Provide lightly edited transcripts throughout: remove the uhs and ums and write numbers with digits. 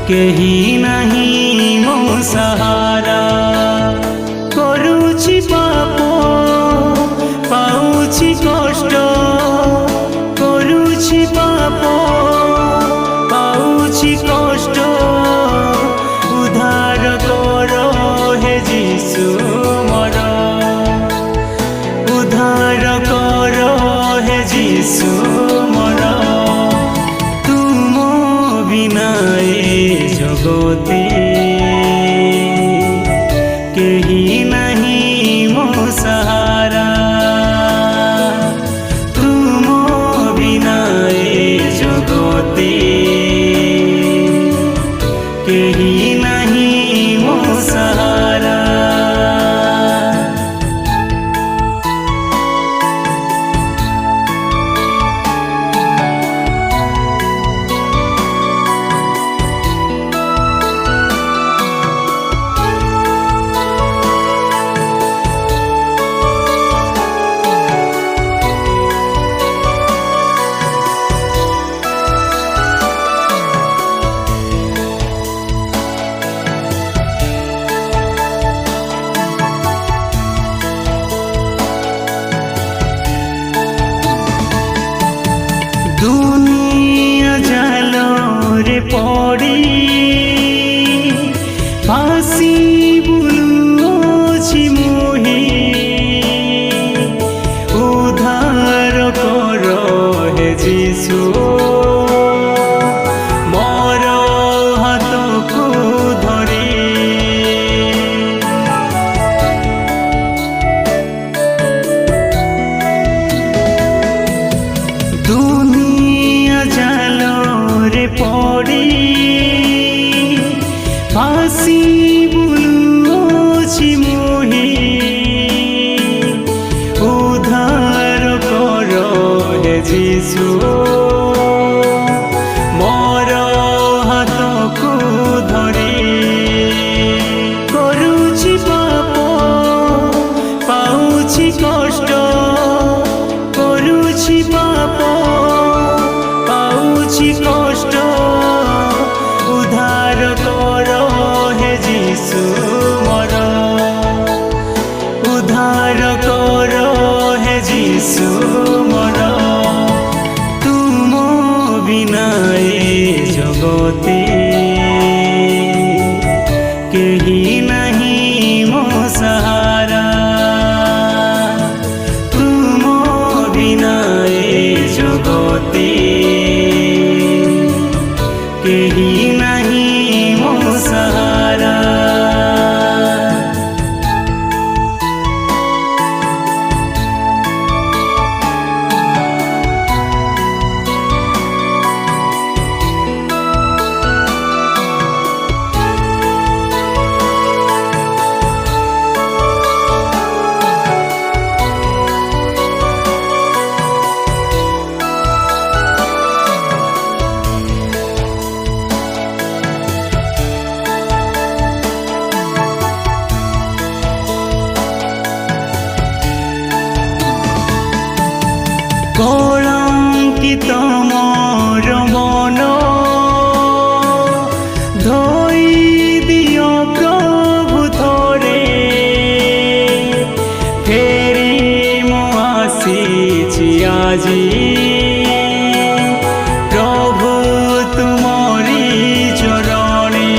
केही नहीं मो सहारा करुछि पाप पाउछि कष्ट करुछि पाप पाउछि कष्ट उद्धार कर हे जीशु मोर उद्धार कर हे जीशु मोर तुम बिना जगते केही नहीं मो सहारा तुम बिना जगते केही नहीं मो सहारा। दुनिया जालो रे पड़ी फांसी बुलुछि मोहि उद्धार कर हे जीशु मोर हाथ को धरी दुनिया जालो रे पड़ी फांसी बुलुछि मोहि उद्धार कर हे जीशु मोर हाथ को धरी करुछि पाप पाउछि कष्ट करुछि पाप पाउछि कष्ट उद्धार कर हे जीशु मोर उद्धार कर हे जीशु मोर तुम बिना जगते केही नहीं मो सहारा तुम बिना जगते केही नहीं मो सहारा। कलंकित मोर मन धोई दियो प्रभु थोरे फेरी मो आसीछि आजी प्रभु तुमरी चरणे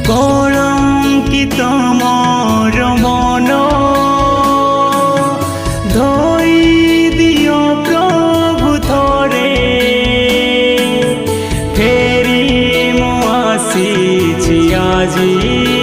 कलंकित मोर मन धोई दियो प्रभु थोरे फेरी मो आसीछि आजी